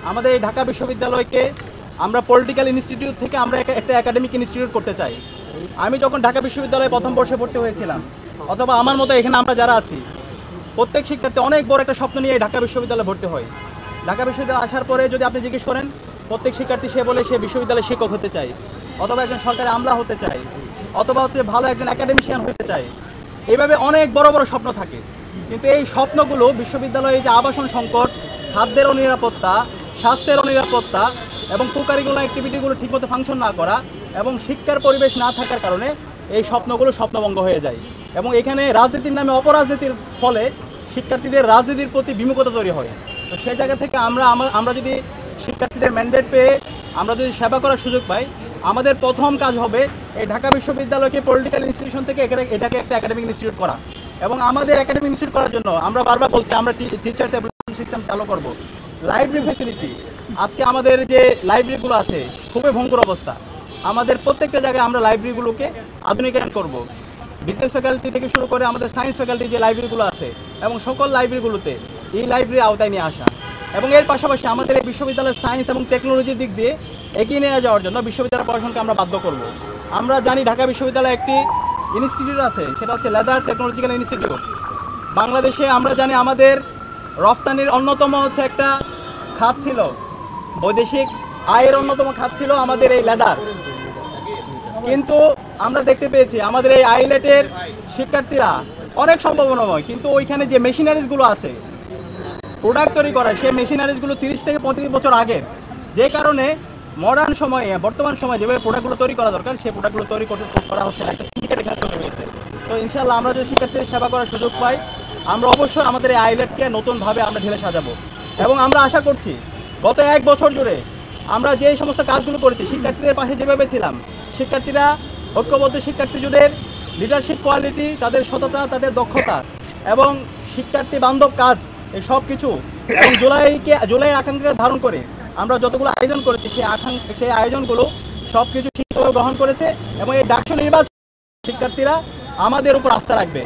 আমাদের এই ঢাকা বিশ্ববিদ্যালয়কে আমরা পলিটিক্যাল ইনস্টিটিউট থেকে আমরা একটা একাডেমিক ইনস্টিটিউট করতে চাই। আমি যখন ঢাকা বিশ্ববিদ্যালয়ে প্রথম বর্ষে ভর্তি হয়েছিলাম, অথবা আমার মতো এখানে আমরা যারা আছি, প্রত্যেক শিক্ষার্থী অনেক বড় একটা স্বপ্ন নিয়ে ঢাকা বিশ্ববিদ্যালয়ে ভর্তি হয়। ঢাকা বিশ্ববিদ্যালয়ে আসার পরে যদি আপনি জিজ্ঞেস করেন, প্রত্যেক শিক্ষার্থী সে বলে সে বিশ্ববিদ্যালয়ের শিক্ষক হতে চায়, অথবা একজন সরকারি আমলা হতে চায়, অথবা ভালো একজন একাডেমিশিয়ান হতে চায়। এইভাবে অনেক বড় বড় স্বপ্ন থাকে, কিন্তু এই স্বপ্নগুলো বিশ্ববিদ্যালয়ে যে আবাসন সংকট, খাদ্যের অনিরাপত্তা, স্বাস্থ্যের অনিরাপত্তা এবং কোকারিকুলার অ্যাক্টিভিটিগুলো ঠিকমতো ফাংশন না করা এবং শিক্ষার পরিবেশ না থাকার কারণে এই স্বপ্নগুলো স্বপ্নভঙ্গ হয়ে যায়। এবং এখানে রাজনীতির নামে অপরাজনীতির ফলে শিক্ষার্থীদের রাজনীতির প্রতি বিমুখতা তৈরি হয়। তো সেই জায়গা থেকে আমরা যদি শিক্ষার্থীদের ম্যান্ডেট পেয়ে আমরা যদি সেবা করার সুযোগ পাই, আমাদের প্রথম কাজ হবে এই ঢাকা বিশ্ববিদ্যালয়কে পলিটিক্যাল ইনস্টিটিউশন থেকে এটাকে একটা একাডেমিক ইনস্টিটিউট করা। এবং আমাদের একাডেমিক ইনস্টিটিউট করার জন্য আমরা বারবার বলছি আমরা টিচার্স অ্যাপ্লিকেশন সিস্টেম চালু করব। লাইব্রেরি ফ্যাসিলিটি, আজকে আমাদের যে লাইব্রেরিগুলো আছে খুবই ভঙ্গুর অবস্থা। আমাদের প্রত্যেকটা জায়গায় আমরা লাইব্রেরিগুলোকে আধুনিকায়ন করব। বিজনেস ফ্যাকাল্টি থেকে শুরু করে আমাদের সায়েন্স ফ্যাকাল্টি যে লাইব্রেরিগুলো আছে এবং সকল লাইব্রেরিগুলোতে এই লাইব্রেরি আওতায় নিয়ে আসা। এবং এর পাশাপাশি আমাদের এই বিশ্ববিদ্যালয়ের সায়েন্স এবং টেকনোলজির দিক দিয়ে এগিয়ে নিয়ে যাওয়ার জন্য বিশ্ববিদ্যালয় প্রশাসনকে আমরা বাধ্য করব। আমরা জানি ঢাকা বিশ্ববিদ্যালয়ে একটি ইনস্টিটিউট আছে, সেটা হচ্ছে লেদার টেকনোলজিক্যাল ইনস্টিটিউট। বাংলাদেশে আমরা জানি আমাদের রফতানির অন্যতম হচ্ছে একটা খাত ছিল, বৈদেশিক আয়ের অন্যতম খাত ছিল আমাদের এই লেদার। কিন্তু আমরা দেখতে পেয়েছি আমাদের এই আইলেটের শিক্ষার্থীরা অনেক সম্ভাবনাময়, কিন্তু ওইখানে যে মেশিনারিজগুলো আছে প্রোডাক্ট তৈরি করা, সেই মেশিনারিজগুলো 30 থেকে 35 বছর আগের, যে কারণে মডার্ন সময়ে বর্তমান সময়ে যেভাবে প্রোডাক্টগুলো তৈরি করা দরকার সেই প্রোডাক্টগুলো তৈরি করা হচ্ছে একটা সিন্ডিকেট এখানে তৈরি হয়েছে। তো ইনশাআল্লাহ আমরা যদি শিক্ষার্থীদের সেবা করার সুযোগ পাই, আমরা অবশ্যই আমাদের এই আইলেটকে নতুনভাবে আমরা ঢেলে সাজাবো। এবং আমরা আশা করছি গত 1 বছর জুড়ে আমরা যে সমস্ত কাজগুলো করেছি, শিক্ষার্থীদের পাশে যেভাবে ছিলাম, শিক্ষার্থীরা ঐক্যবদ্ধ শিক্ষার্থীদের লিডারশিপ কোয়ালিটি, তাদের সততা, তাদের দক্ষতা এবং শিক্ষার্থী বান্ধব কাজ, এই সব কিছু এবং জুলাই আকাঙ্ক্ষা ধারণ করে আমরা যতগুলো আয়োজন করেছি সেই আয়োজনগুলো সব কিছু ঠিকভাবে গ্রহণ করেছে। এবং এই ডাকসু নির্বাচন শিক্ষার্থীরা আমাদের উপর আস্থা রাখবে।